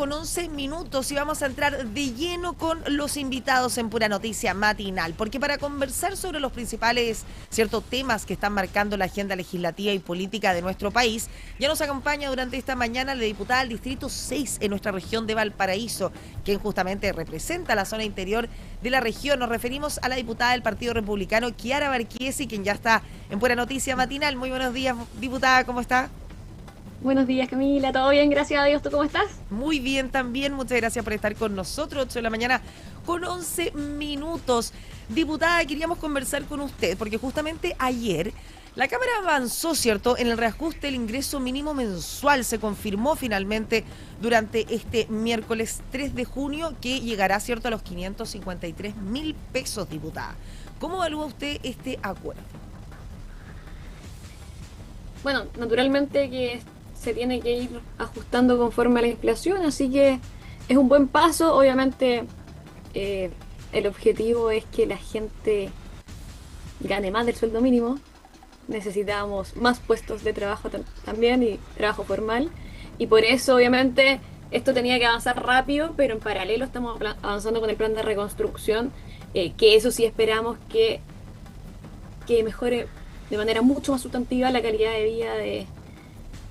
con 11 minutos y vamos a entrar de lleno con los invitados en Pura Noticia Matinal, porque para conversar sobre los principales ciertos temas que están marcando la agenda legislativa y política de nuestro país, ya nos acompaña durante esta mañana la diputada del Distrito 6 en nuestra región de Valparaíso, quien justamente representa la zona interior de la región. Nos referimos a la diputada del Partido Republicano, Kiara Barquiesi, quien ya está en Pura Noticia Matinal. Muy buenos días, diputada, ¿cómo está? Buenos días, Camila. ¿Todo bien? Gracias a Dios. ¿Tú cómo estás? Muy bien también, muchas gracias por estar con nosotros, 8 de la mañana con 11 minutos. Diputada, queríamos conversar con usted, porque justamente ayer la Cámara avanzó, ¿cierto?, en el reajuste del ingreso mínimo mensual. Se confirmó finalmente durante este miércoles 3 de junio que llegará, ¿cierto?, a los 553.000 pesos, diputada. ¿Cómo evalúa usted este acuerdo? Bueno, naturalmente que se tiene que ir ajustando conforme a la inflación, así que es un buen paso. Obviamente, el objetivo es que la gente gane más del sueldo mínimo. Necesitamos más puestos de trabajo también y trabajo formal. Y por eso, obviamente, esto tenía que avanzar rápido, pero en paralelo estamos avanzando con el plan de reconstrucción, que eso sí esperamos que mejore de manera mucho más sustantiva la calidad de vida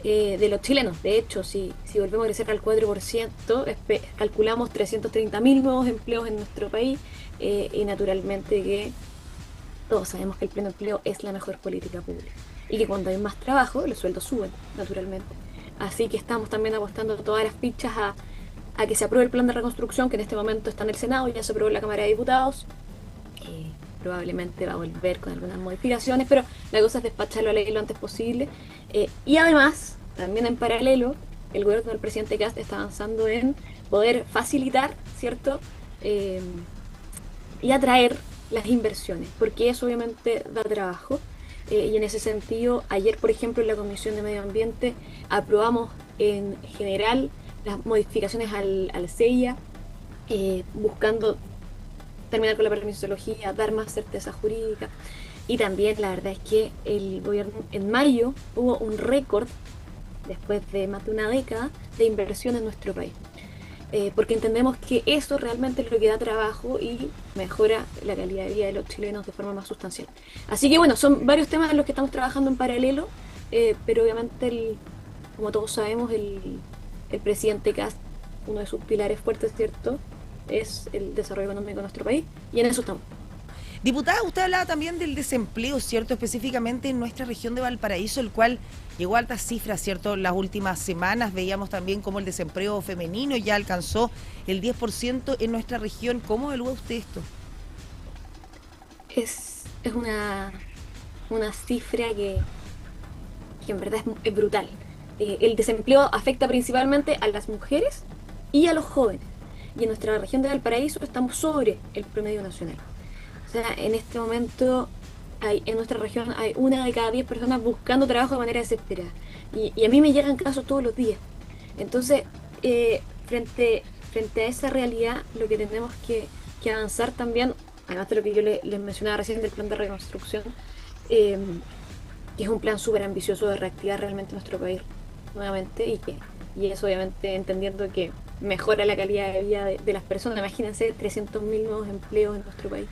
de los chilenos. De hecho, si volvemos a crecer al 4%, calculamos 330.000 nuevos empleos en nuestro país, y naturalmente que todos sabemos que el pleno empleo es la mejor política pública y que cuando hay más trabajo los sueldos suben, naturalmente. Así que estamos también apostando todas las fichas a que se apruebe el plan de reconstrucción, que en este momento está en el Senado, ya se aprobó en la Cámara de Diputados. Probablemente va a volver con algunas modificaciones, pero la cosa es despacharlo a ley lo antes posible. Y además, también en paralelo, el gobierno del presidente Kast está avanzando en poder facilitar, ¿cierto? Y atraer las inversiones, porque eso obviamente da trabajo. Y en ese sentido, ayer, por ejemplo, en la Comisión de Medio Ambiente aprobamos en general las modificaciones al CEIA, buscando terminar con la permisología, dar más certeza jurídica. Y también la verdad es que el gobierno en mayo hubo un récord, después de más de una década, de inversión en nuestro país. Porque entendemos que eso realmente es lo que da trabajo y mejora la calidad de vida de los chilenos de forma más sustancial. Así que bueno, son varios temas en los que estamos trabajando en paralelo, pero obviamente, como todos sabemos, el presidente Kast, uno de sus pilares fuertes, ¿cierto?, es el desarrollo económico de nuestro país, y en eso estamos. Diputada, usted hablaba también del desempleo, ¿cierto?, específicamente en nuestra región de Valparaíso, el cual llegó a altas cifras, ¿cierto? Las últimas semanas veíamos también cómo el desempleo femenino ya alcanzó el 10% en nuestra región. ¿Cómo evalúa usted esto? Es una cifra que en verdad es brutal. El desempleo afecta principalmente a las mujeres y a los jóvenes. Y en nuestra región de Valparaíso estamos sobre el promedio nacional. O sea, en este momento en nuestra región hay 1 de cada 10 personas buscando trabajo de manera desesperada. Y a mí me llegan casos todos los días. Entonces, frente a esa realidad, lo que tenemos que avanzar también, además de lo que yo les mencionaba recién del plan de reconstrucción, que es un plan súper ambicioso de reactivar realmente nuestro país nuevamente, y eso obviamente entendiendo que mejora la calidad de vida de las personas. Imagínense 300.000 nuevos empleos en nuestro país.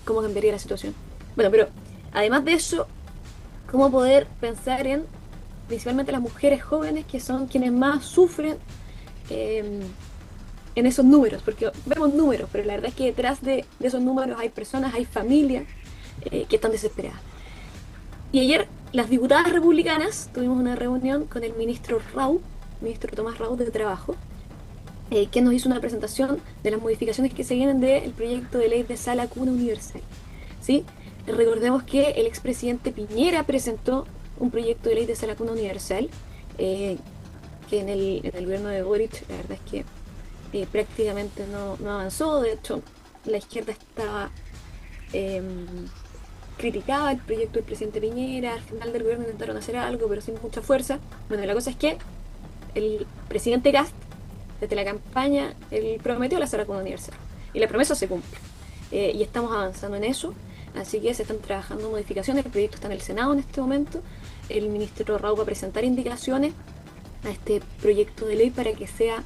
¿Cómo cambiaría la situación? Bueno, pero además de eso, ¿cómo poder pensar en principalmente las mujeres jóvenes, que son quienes más sufren en esos números? Porque vemos números, pero la verdad es que detrás de esos números hay personas, hay familias que están desesperadas. Y ayer las diputadas republicanas tuvimos una reunión con el ministro Tomás Rau de Trabajo, que nos hizo una presentación de las modificaciones que se vienen del proyecto de ley de Sala Cuna Universal, ¿sí? Recordemos que el expresidente Piñera presentó un proyecto de ley de Sala Cuna Universal, que en el gobierno de Boric la verdad es que prácticamente no avanzó. De hecho, la izquierda criticaba el proyecto del presidente Piñera. Al final del gobierno intentaron hacer algo, pero sin mucha fuerza. Bueno, la cosa es que el presidente Kast, desde la campaña, él prometió la Sala Cuna Universal, y la promesa se cumple, y estamos avanzando en eso. Así que se están trabajando modificaciones. El proyecto está en el Senado en este momento. El ministro Rau va a presentar indicaciones a este proyecto de ley para que sea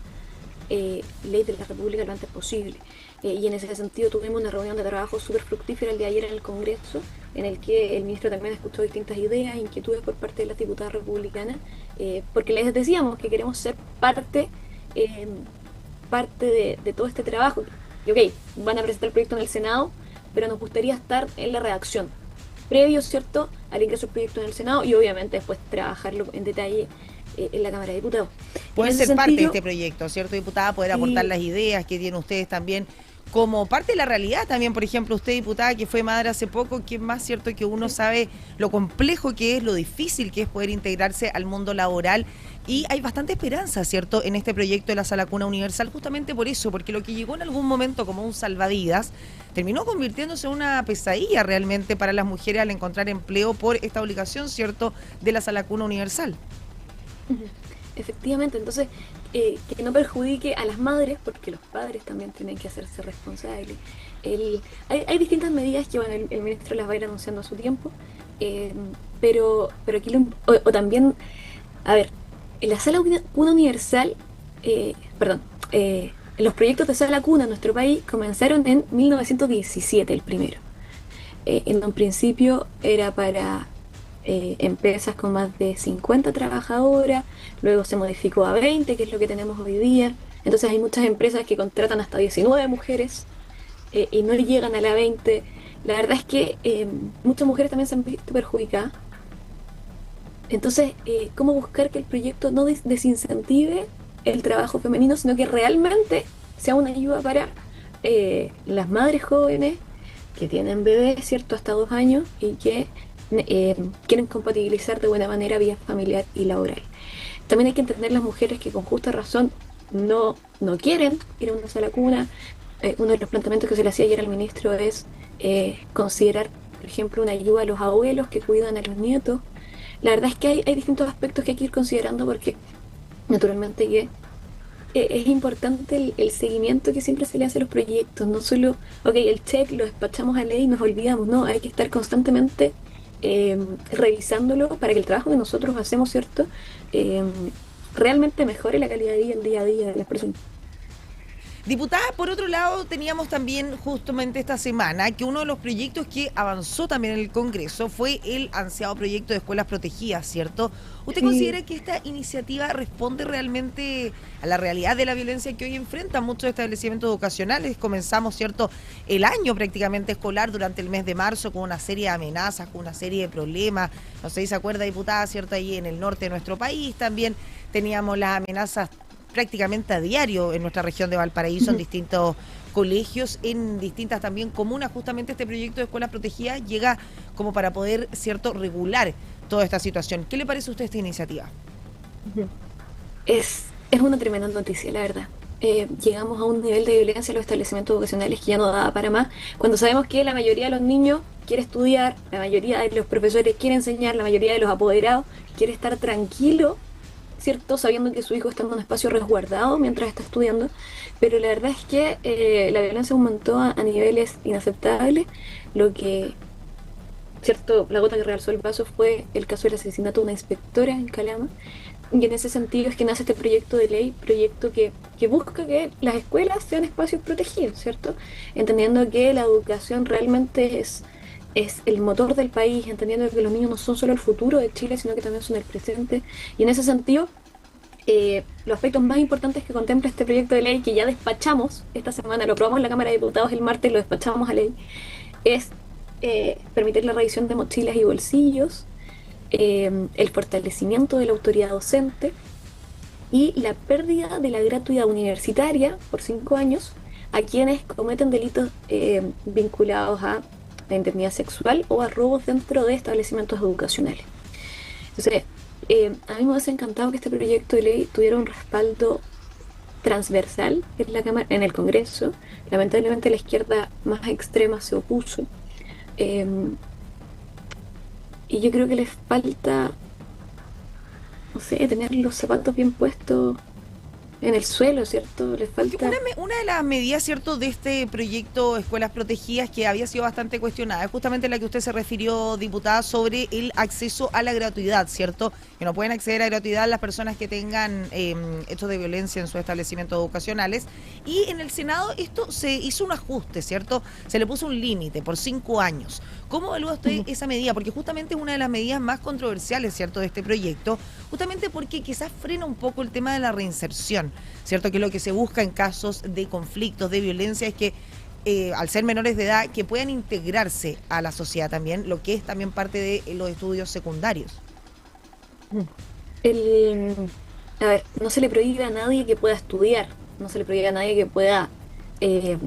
ley de la República lo antes posible. Y en ese sentido tuvimos una reunión de trabajo súper fructífera el día de ayer en el Congreso, en el que el ministro también escuchó distintas ideas, inquietudes por parte de las diputadas republicanas, porque les decíamos que queremos ser eh, parte de todo este trabajo. Y ok, van a presentar el proyecto en el Senado, pero nos gustaría estar en la redacción, previo, ¿cierto?, al ingreso del proyecto en el Senado y obviamente después trabajarlo en detalle en la Cámara de Diputados. Pueden ser parte de este proyecto, ¿cierto, diputada? Poder aportar Sí, las ideas que tienen ustedes también como parte de la realidad también. Por ejemplo, usted, diputada, que fue madre hace poco, que es más cierto que uno sabe lo complejo que es, lo difícil que es poder integrarse al mundo laboral. Y hay bastante esperanza, ¿cierto?, en este proyecto de la Sala Cuna Universal, justamente por eso, porque lo que llegó en algún momento como un salvavidas, terminó convirtiéndose en una pesadilla realmente para las mujeres al encontrar empleo por esta obligación, ¿cierto?, de la Sala Cuna Universal. ujú, efectivamente, entonces que no perjudique a las madres, porque los padres también tienen que hacerse responsables. Hay distintas medidas que bueno, el ministro las va a ir anunciando a su tiempo, eh, pero aquí o también, a ver, en la sala cuna universal, perdón, los proyectos de sala cuna en nuestro país comenzaron en 1917, el primero. En un principio era para empresas con más de 50 trabajadoras, luego se modificó a 20, que es lo que tenemos hoy día. Entonces hay muchas empresas que contratan hasta 19 mujeres y no llegan a la 20. La verdad es que muchas mujeres también se han visto perjudicadas. Entonces, ¿cómo buscar que el proyecto no desincentive el trabajo femenino, sino que realmente sea una ayuda para las madres jóvenes que tienen bebés, ¿cierto?, hasta 2 años y que quieren compatibilizar de buena manera vida familiar y laboral? También hay que entender las mujeres que con justa razón no quieren ir a una sala cuna. Uno de los planteamientos que se le hacía ayer al ministro es considerar, por ejemplo, una ayuda a los abuelos que cuidan a los nietos. La verdad es que hay distintos aspectos que hay que ir considerando porque naturalmente que es importante el seguimiento que siempre se le hace a los proyectos, no solo, ok, el check lo despachamos a ley y nos olvidamos, no, hay que estar constantemente revisándolo para que el trabajo que nosotros hacemos, ¿cierto? Eh, realmente mejore la calidad de vida, el día a día de las personas. Diputada, por otro lado, teníamos también justamente esta semana que uno de los proyectos que avanzó también en el Congreso fue el ansiado proyecto de escuelas protegidas, ¿cierto? ¿Usted Sí, considera que esta iniciativa responde realmente a la realidad de la violencia que hoy enfrentan muchos establecimientos educacionales? Comenzamos, ¿cierto?, el año prácticamente escolar durante el mes de marzo con una serie de amenazas, con una serie de problemas. No sé si se acuerda, diputada, ¿cierto? Ahí en el norte de nuestro país también teníamos las amenazas prácticamente a diario en nuestra región de Valparaíso, en distintos colegios, en distintas también comunas. Justamente este proyecto de escuelas protegidas llega como para poder, cierto, regular toda esta situación. ¿Qué le parece a usted esta iniciativa? es una tremenda noticia, la verdad. Llegamos a un nivel de violencia en los establecimientos educacionales que ya no da para más, cuando sabemos que la mayoría de los niños quiere estudiar, la mayoría de los profesores quiere enseñar, la mayoría de los apoderados quiere estar tranquilo, ¿cierto? Sabiendo que su hijo está en un espacio resguardado mientras está estudiando, pero la verdad es que la violencia aumentó a niveles inaceptables, lo que, ¿cierto? La gota que rebalsó el vaso fue el caso del asesinato de una inspectora en Calama, y en ese sentido es que nace este proyecto de ley, proyecto que busca que las escuelas sean espacios protegidos, ¿cierto? Entendiendo que la educación realmente es el motor del país, entendiendo que los niños no son solo el futuro de Chile, sino que también son el presente. Y en ese sentido, los aspectos más importantes que contempla este proyecto de ley, que ya despachamos esta semana, lo aprobamos en la Cámara de Diputados el martes, lo despachamos a ley, es permitir la revisión de mochilas y bolsillos, el fortalecimiento de la autoridad docente y la pérdida de la gratuidad universitaria por 5 años a quienes cometen delitos vinculados a la indemnidad sexual o a robos dentro de establecimientos educacionales. Entonces, a mí me hubiese encantado que este proyecto de ley tuviera un respaldo transversal en la Cámara, en el Congreso. Lamentablemente la izquierda más extrema se opuso. Eh, y yo creo que les falta, no sé, tener los zapatos bien puestos en el suelo, ¿cierto? Les falta... Una de las medidas, ¿cierto?, de este proyecto Escuelas Protegidas que había sido bastante cuestionada es justamente la que usted se refirió, diputada, sobre el acceso a la gratuidad, ¿cierto? Que no pueden acceder a gratuidad las personas que tengan hechos de violencia en sus establecimientos educacionales. Y en el Senado esto se hizo un ajuste, ¿cierto? Se le puso un límite por 5 años. ¿Cómo evalúa usted esa medida? Porque justamente es una de las medidas más controversiales, ¿cierto?, de este proyecto, justamente porque quizás frena un poco el tema de la reinserción, ¿cierto? Que lo que se busca en casos de conflictos, de violencia, es que al ser menores de edad, que puedan integrarse a la sociedad también, lo que es también parte de los estudios secundarios. El, a ver, no se le prohíbe a nadie que pueda estudiar, no se le prohíbe a nadie eh,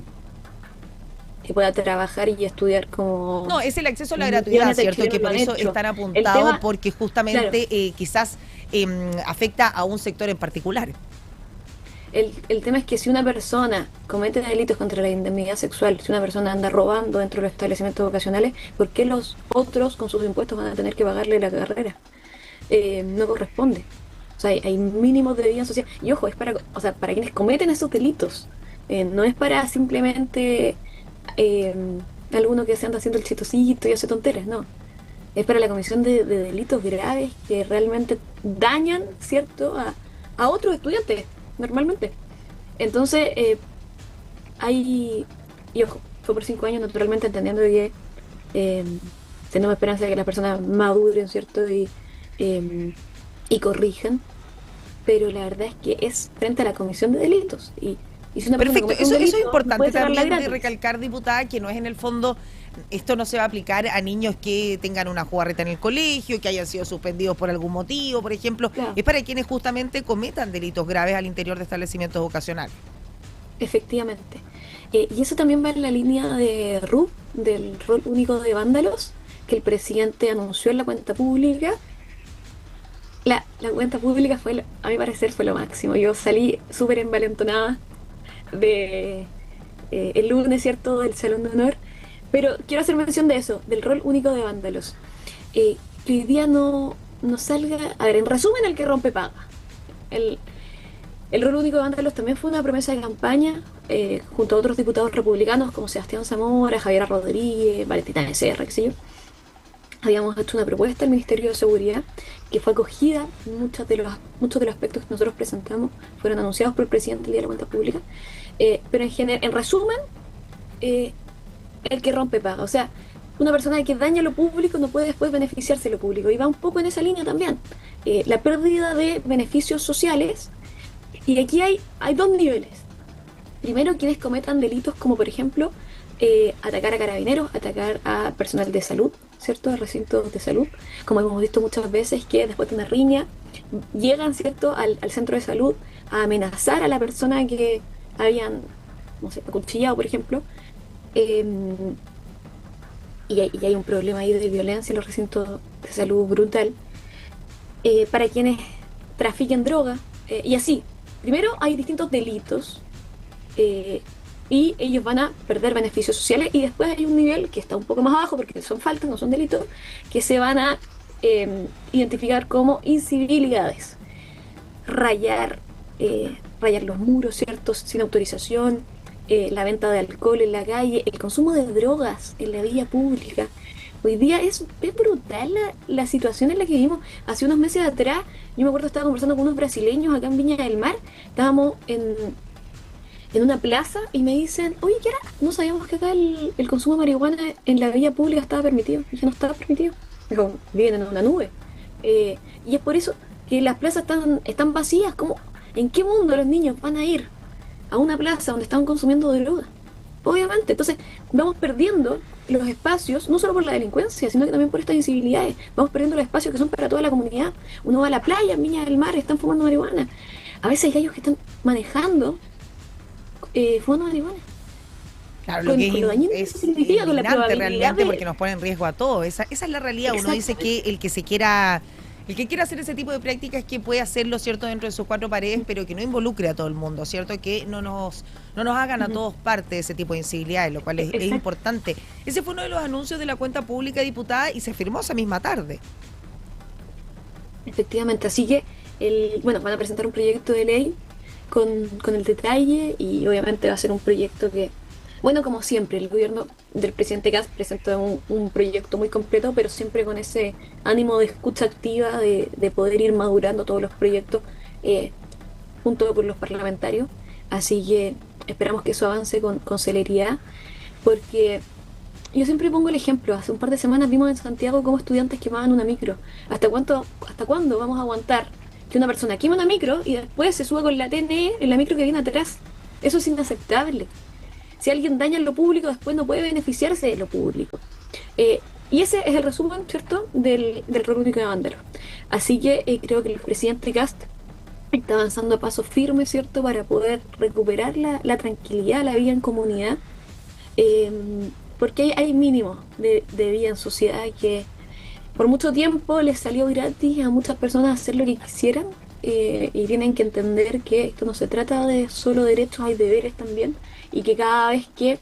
que pueda trabajar y estudiar como No, es el acceso a la gratuidad, millones de ¿cierto? Que chilenos lo por han eso hecho. están El apuntados, tema, porque claro, justamente quizás afecta a un sector en particular. el tema es que si una persona comete delitos contra la indemnidad sexual, si una persona anda robando dentro de los establecimientos vocacionales, ¿por qué los otros con sus impuestos van a tener que pagarle la carrera? No corresponde. O sea, hay mínimos de vida social. Y ojo, es para, o sea, para quienes cometen esos delitos. No es para simplemente eh, alguno que se anda haciendo el chistosito y hace tonteras, no. Es para la comisión de delitos graves que realmente dañan, ¿cierto?, a otros estudiantes, normalmente. Entonces, hay, y ojo, fue por 5 años, naturalmente entendiendo que eh, tenemos esperanza de que las personas maduren, ¿cierto?, eh, y corrijan, pero la verdad es que es frente a la comisión de delitos. Y si una persona Perfecto, comete un eso es delito, no importante puede sacarla también de gratis. recalcar, diputada, que no es en el fondo, esto no se va a aplicar a niños que tengan una jugarreta en el colegio, que hayan sido suspendidos por algún motivo, por ejemplo, Claro, es para quienes justamente cometan delitos graves al interior de establecimientos vocacionales. efectivamente. Y eso también va en la línea de RUP, del rol único de vándalos, que el presidente anunció en la cuenta pública. La cuenta pública fue, a mi parecer, fue lo máximo. Yo salí súper envalentonada de el lunes, ¿cierto?, del Salón de Honor. Pero quiero hacer mención de eso, del rol único de vándalos. Que hoy día no salga... A ver, en resumen, el que rompe paga. El, el rol único de vándalos también fue una promesa de campaña, junto a otros diputados republicanos como Sebastián Zamora, Javier Rodríguez, Valentina Becerra, qué sé yo. Habíamos hecho una propuesta al Ministerio de Seguridad que fue acogida. Muchos de los aspectos que nosotros presentamos fueron anunciados por el presidente el día de la cuenta pública. Pero en resumen, eh, el que rompe paga. O sea, una persona que daña lo público no puede después beneficiarse de lo público. Y va un poco en esa línea también. La pérdida de beneficios sociales. Y aquí hay dos niveles. Primero, quienes cometan delitos como, por ejemplo, atacar a carabineros, atacar a personal de salud, ¿cierto?, a recintos de salud, como hemos visto muchas veces que después de una riña llegan, ¿cierto?, al centro de salud a amenazar a la persona que habían, no sé, acuchillado, por ejemplo. eh, y hay un problema ahí de violencia en los recintos de salud brutal. Para quienes trafiquen droga, y así. Primero, hay distintos delitos, eh, y ellos van a perder beneficios sociales, y después hay un nivel que está un poco más abajo porque son faltas, no son delitos, que se van a identificar como incivilidades. Rayar, rayar los muros, ¿cierto?, sin autorización, la venta de alcohol en la calle, el consumo de drogas en la vía pública. Hoy día es brutal la situación en la que vivimos. Hace unos meses atrás, yo me acuerdo, estaba conversando con unos brasileños acá en Viña del Mar. Estábamos en una plaza y me dicen, oye, ¿qué era? No sabíamos que acá el consumo de marihuana en la vía pública estaba permitido. Y dije, no estaba permitido. Dijo, viven en una nube. Y es por eso que las plazas están vacías. ¿Cómo? ¿En qué mundo los niños van a ir a una plaza donde están consumiendo droga? Obviamente. Entonces, vamos perdiendo los espacios, no solo por la delincuencia, sino que también por estas incivilidades. Vamos perdiendo los espacios que son para toda la comunidad. Uno va a la playa, en Viña del Mar, están fumando marihuana. A veces hay gallos que están manejando, fumando marihuana. Claro, lo que Con lo dañino que es significa, con la indignante probabilidad realmente, de... porque nos pone en riesgo a todos. Esa es la realidad. Uno dice que Exactamente. el que quiera hacer ese tipo de prácticas, que puede hacerlo, ¿cierto?, dentro de sus cuatro paredes, pero que no involucre a todo el mundo, ¿cierto? Que no nos hagan a Ujú. todos parte de ese tipo de incivilidades, lo cual es Exacto. importante. Ese fue uno de los anuncios de la cuenta pública, diputada, y se firmó esa misma tarde. Efectivamente. Así que, bueno, van a presentar un proyecto de ley con el detalle y obviamente va a ser un proyecto que, bueno, como siempre, el gobierno del presidente Kast presentó un proyecto muy completo, pero siempre con ese ánimo de escucha activa, de poder ir madurando todos los proyectos eh, junto con los parlamentarios. Así que esperamos que eso avance con celeridad, porque yo siempre pongo el ejemplo. Hace un par de semanas vimos en Santiago cómo estudiantes quemaban una micro. Hasta cuándo vamos a aguantar que una persona queme una micro y después se suba con la TNE en la micro que viene atrás? Eso es inaceptable. Si alguien daña lo público, después no puede beneficiarse de lo público. Y ese es el resumen, ¿cierto?, del República de Banderos. Así que creo que el presidente Kast está avanzando a paso firme, ¿cierto?, para poder recuperar la tranquilidad, la vida en comunidad. Eh, Porque hay mínimos de vida en sociedad que por mucho tiempo les salió gratis a muchas personas hacer lo que quisieran, y tienen que entender que esto no se trata de solo derechos, hay deberes también, y que cada vez que,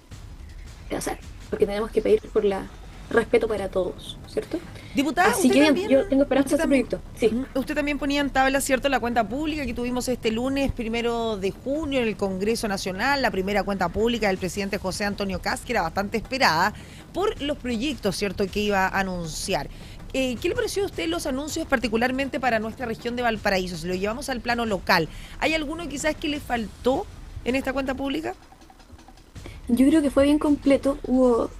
o sea, porque tenemos que pedir por la respeto para todos, ¿cierto? Diputada, Así usted que también, yo tengo esperanza usted de ese también, proyecto. Sí. usted también ponía en tabla, ¿cierto?, la cuenta pública que tuvimos este lunes 1 de junio en el Congreso Nacional, la primera cuenta pública del presidente José Antonio Kast, que era bastante esperada por los proyectos, ¿cierto?, que iba a anunciar. ¿Qué le pareció a usted los anuncios particularmente para nuestra región de Valparaíso? Si lo llevamos al plano local, ¿hay alguno quizás que le faltó en esta cuenta pública? Yo creo que fue bien completo. Hubo,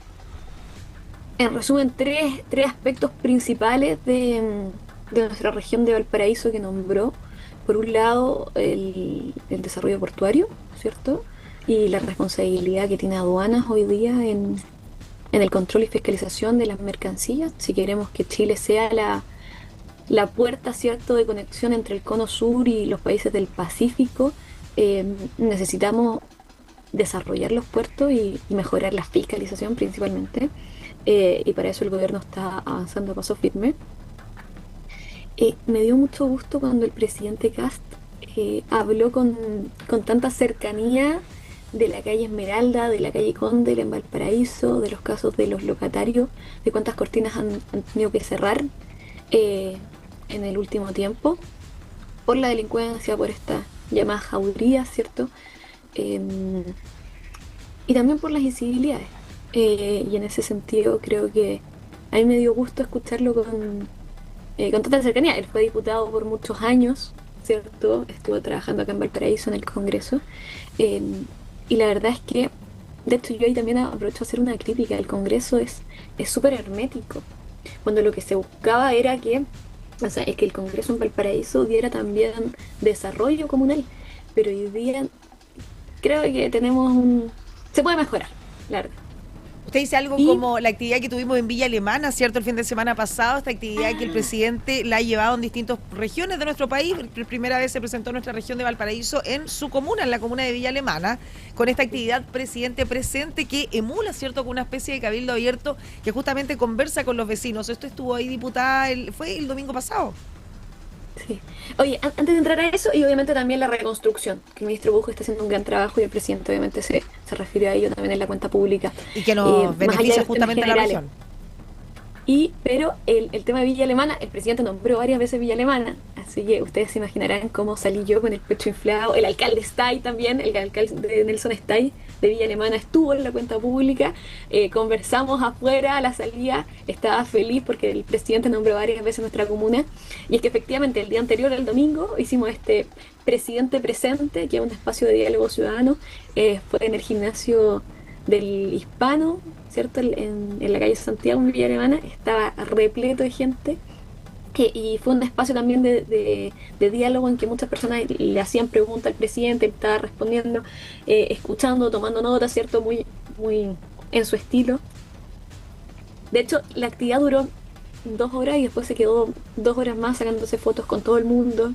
en resumen, tres aspectos principales de nuestra región de Valparaíso que nombró. Por un lado, el desarrollo portuario, ¿cierto? Y la responsabilidad que tiene aduanas hoy día en el control y fiscalización de las mercancías. Si queremos que Chile sea la puerta, ¿cierto?, de conexión entre el cono sur y los países del Pacífico, necesitamos desarrollar los puertos y mejorar la fiscalización principalmente. Y para eso el gobierno está avanzando a paso firme. Me dio mucho gusto cuando el presidente Kast habló con tanta cercanía de la calle Esmeralda, de la calle Condel en Valparaíso, de los casos de los locatarios, de cuántas cortinas han tenido que cerrar en el último tiempo por la delincuencia, por esta llamada jauría, ¿cierto? Y también por las incivilidades. Y en ese sentido creo que a mí me dio gusto escucharlo con tanta cercanía. Él fue diputado por muchos años, ¿cierto? Estuvo trabajando acá en Valparaíso en el Congreso. Y la verdad es que, de hecho, yo ahí también aprovecho a hacer una crítica. El Congreso es súper hermético. Cuando lo que se buscaba era que, o sea, es que el Congreso en Valparaíso diera también desarrollo comunal. Pero hoy día creo que se puede mejorar, la verdad. Usted dice algo Y como la actividad que tuvimos en Villa Alemana, ¿cierto? El fin de semana pasado, esta actividad que el presidente la ha llevado en distintas regiones de nuestro país. Por primera vez se presentó en nuestra región de Valparaíso en su comuna, en la comuna de Villa Alemana, con esta actividad Presidente Presente que emula, ¿cierto?, con una especie de cabildo abierto que justamente conversa con los vecinos. Esto estuvo ahí, diputada, fue el domingo pasado. sí. Oye, antes de entrar a eso, y obviamente también la reconstrucción, que el ministro Bujo está haciendo un gran trabajo y el presidente obviamente se refirió a ello también en la cuenta pública. Y que nos Más allá de beneficia los temas justamente a la generales. región. Pero el tema de Villa Alemana, el presidente nombró varias veces Villa Alemana, así que ustedes se imaginarán cómo salí yo con el pecho inflado. El alcalde está ahí también, el alcalde de Nelson está ahí, de Villa Alemana, estuvo en la cuenta pública. Conversamos afuera a la salida, estaba feliz porque el presidente nombró varias veces nuestra comuna, y es que efectivamente el día anterior, el domingo, hicimos este Presidente Presente, que es un espacio de diálogo ciudadano. Fue en el gimnasio del Hispano, ¿cierto? En la calle Santiago, en Villa Alemana, estaba repleto de gente. Y fue un espacio también de diálogo en que muchas personas le hacían preguntas al presidente, él estaba respondiendo, escuchando, tomando notas, ¿cierto? Muy, muy en su estilo. De hecho, la actividad duró 2 horas y después se quedó 2 horas más sacándose fotos con todo el mundo.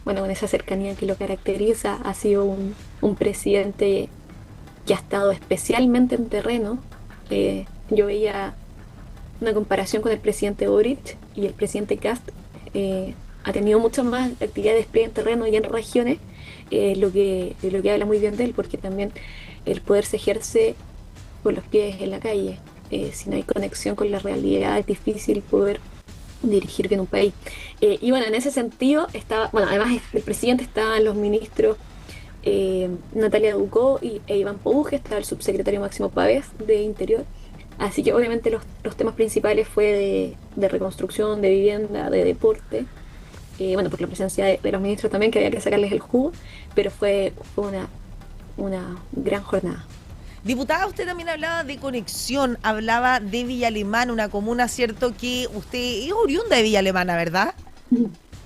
Bueno, con esa cercanía que lo caracteriza, ha sido un presidente que ha estado especialmente en terreno. Yo veía una comparación con el presidente Boric y el presidente Kast. Ha tenido mucho más actividad de despliegue en terreno y en regiones, lo que habla muy bien de él, porque también el poder se ejerce con los pies en la calle. Si no hay conexión con la realidad, es difícil poder dirigir bien un país. Y bueno, en ese sentido estaba, bueno, además del presidente estaban los ministros Natalia Ducó e Iván Pouge, estaba el subsecretario Máximo Pavés de Interior. Así que obviamente los temas principales fue de reconstrucción, de vivienda, de deporte. Bueno, por la presencia de los ministros también, que había que sacarles el jugo, pero fue una gran jornada. Diputada, usted también hablaba de conexión, hablaba de Villa Alemana, una comuna, ¿cierto? Que usted es oriunda de Villa Alemana, ¿verdad?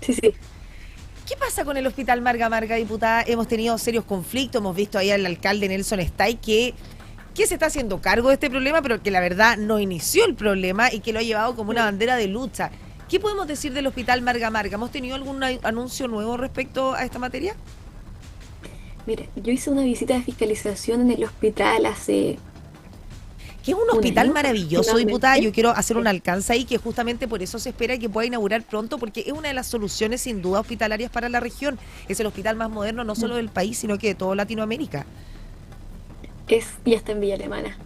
Sí, sí. ¿Qué pasa con el Hospital Marga Marga, diputada? Hemos tenido serios conflictos, hemos visto ahí al alcalde Nelson Stay que se está haciendo cargo de este problema, pero que la verdad no inició el problema y que lo ha llevado como una bandera de lucha. ¿Qué podemos decir del Hospital Marga Marga? ¿Hemos tenido algún anuncio nuevo respecto a esta materia? Mire, yo hice una visita de fiscalización en el hospital hace Que es un un hospital año maravilloso, diputada. aproximadamente. Yo quiero hacer un Sí. alcance ahí, que justamente por eso se espera que pueda inaugurar pronto, porque es una de las soluciones sin duda hospitalarias para la región. Es el hospital más moderno no solo del país, sino que de toda Latinoamérica. Y está en Villa Alemana.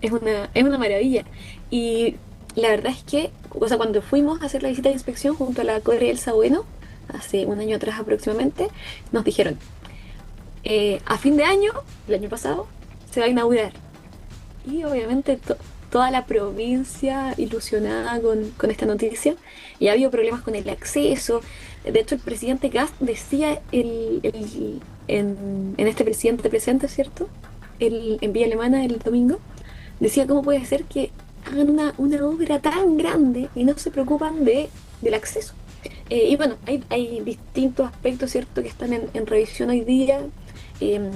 Es una maravilla. Y la verdad es que, o sea, cuando fuimos a hacer la visita de inspección junto a la Corre Elsa Bueno, hace un año atrás aproximadamente, nos dijeron, a fin de año, el año pasado, se va a inaugurar. Y obviamente toda la provincia ilusionada con esta noticia. Y ha habido problemas con el acceso. De hecho, el presidente Gast decía en este presidente presente, ¿cierto? En Villa Alemana el domingo, decía cómo puede ser que hagan una obra tan grande y no se preocupan del acceso. Y bueno, hay distintos aspectos, ¿cierto?, que están en revisión hoy día. Em,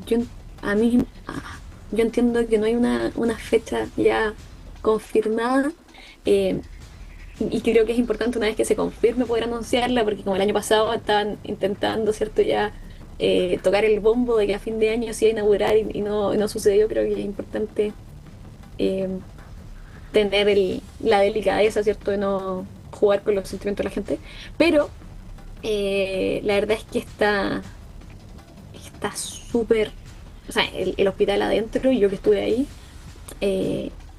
yo, a mí, yo entiendo que no hay una fecha ya confirmada. em, y creo que es importante una vez que se confirme poder anunciarla, porque como el año pasado estaban intentando, ¿cierto?, ya tocar el bombo de que a fin de año se iba a inaugurar y no sucedió. Creo que es importante eh, tener la delicadeza, ¿cierto?, de no jugar con los sentimientos de la gente. Pero la verdad es que está súper, o sea, el hospital adentro, y yo que estuve ahí,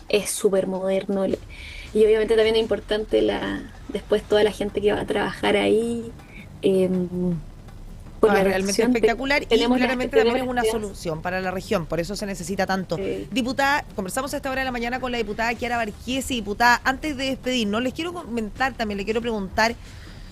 es súper moderno. Y obviamente también es importante después toda la gente que va a trabajar ahí, por No, la es realmente reacción. espectacular y Tenemos claramente tenemos también es la una esperanza. solución para la región, por eso se necesita tanto. Diputada, conversamos a esta hora de la mañana con la diputada Kiara Barquiesi. Diputada, antes de despedirnos, les quiero comentar, también le quiero preguntar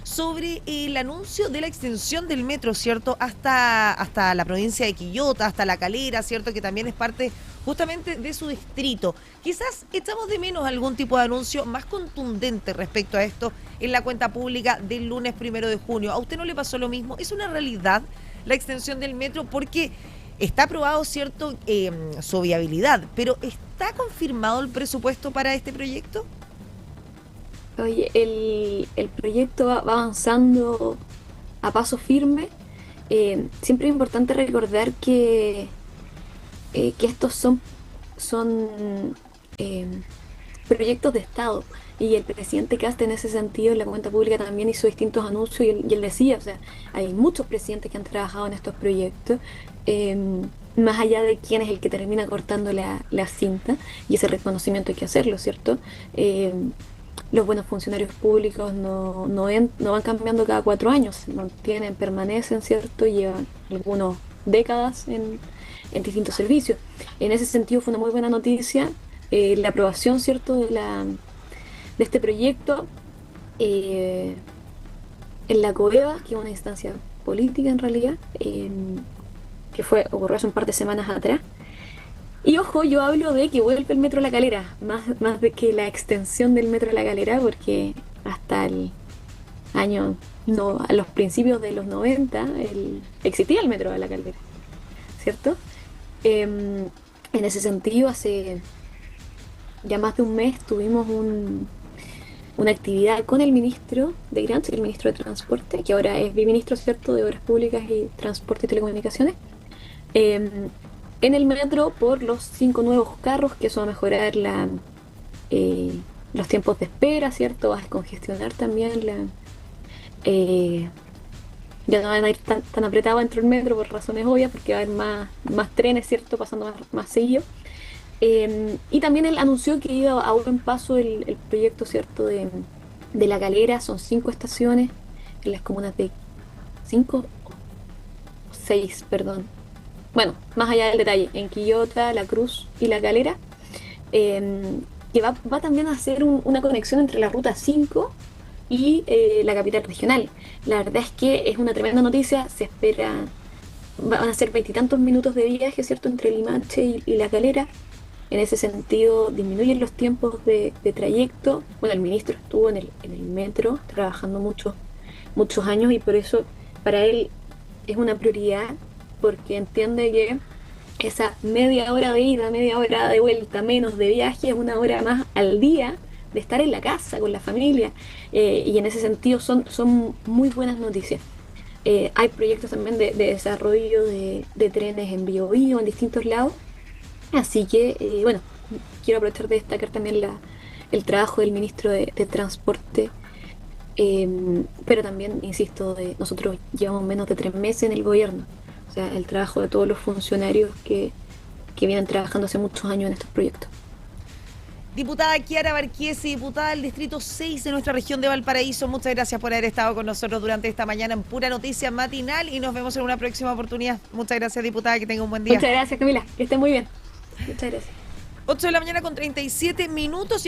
sobre el anuncio de la extensión del metro, ¿cierto? Hasta la provincia de Quillota, hasta La Calera, ¿cierto? Que también es parte justamente de su distrito. Quizás echamos de menos algún tipo de anuncio más contundente respecto a esto en la cuenta pública del lunes 1 de junio. ¿A usted no le pasó lo mismo? ¿Es una realidad la extensión del metro? Porque está aprobado, ¿cierto?, su viabilidad, pero ¿está confirmado el presupuesto para este proyecto? Oye, el proyecto va avanzando a paso firme. Siempre es importante recordar que estos son eh, proyectos de Estado. Y el presidente Kast en ese sentido en la cuenta pública también hizo distintos anuncios, y él decía, o sea, hay muchos presidentes que han trabajado en estos proyectos, eh, más allá de quién es el que termina cortando la cinta, y ese reconocimiento hay que hacerlo, ¿cierto? Eh, los buenos funcionarios públicos no van cambiando cada 4 años, se mantienen, permanecen, ¿cierto? Llevan algunas décadas en distintos servicios. En ese sentido fue una muy buena noticia la aprobación, ¿cierto?, de este proyecto eh, en la COEVA, que es una instancia política en realidad, ocurrió hace un par de semanas atrás. Y ojo, yo hablo de que vuelve el Metro a La Calera, más de que la extensión del Metro a La Calera, porque hasta el año, no, a los principios de los 90, existía el Metro a La Calera, ¿cierto? En ese sentido, hace ya más de un mes tuvimos una actividad con el ministro de Grants, el ministro de Transporte, que ahora es biministro, ¿cierto?, de Obras Públicas y Transporte y Telecomunicaciones, eh, en el metro por los 5 nuevos carros, que eso va a mejorar eh, los tiempos de espera, ¿cierto? Va a descongestionar también eh, ya no van a ir tan apretados dentro del metro por razones obvias, porque va a haber más trenes, ¿cierto?, pasando más seguido. Y también él anunció que iba a buen paso el proyecto, ¿cierto?, de La Calera. Son 5 estaciones en las comunas de 5 o 6, perdón. Bueno, más allá del detalle, en Quillota, La Cruz y La Calera, que va también a hacer una conexión entre la Ruta 5 y la capital regional. La verdad es que es una tremenda noticia. Se espera, van a ser 20 y tantos minutos de viaje, ¿cierto?, entre Limache y La Calera. En ese sentido, disminuyen los tiempos de trayecto. Bueno, el ministro estuvo en el metro trabajando muchos años, y por eso para él es una prioridad, porque entiende que esa media hora de ida, media hora de vuelta, menos de viaje, es una hora más al día de estar en la casa con la familia. Y en ese sentido son muy buenas noticias. Hay proyectos también de desarrollo de trenes en Biobío, en distintos lados. Así que, bueno, quiero aprovechar de destacar también el trabajo del ministro de Transporte, pero también, insisto, nosotros llevamos menos de 3 meses en el gobierno. O sea, el trabajo de todos los funcionarios que vienen trabajando hace muchos años en estos proyectos. Diputada Kiara Barquiesi, diputada del Distrito 6 de nuestra región de Valparaíso, muchas gracias por haber estado con nosotros durante esta mañana en Pura Noticia Matinal, y nos vemos en una próxima oportunidad. Muchas gracias, diputada, que tenga un buen día. Muchas gracias, Camila, que esté muy bien. Muchas gracias. 8 de la mañana con 37 minutos.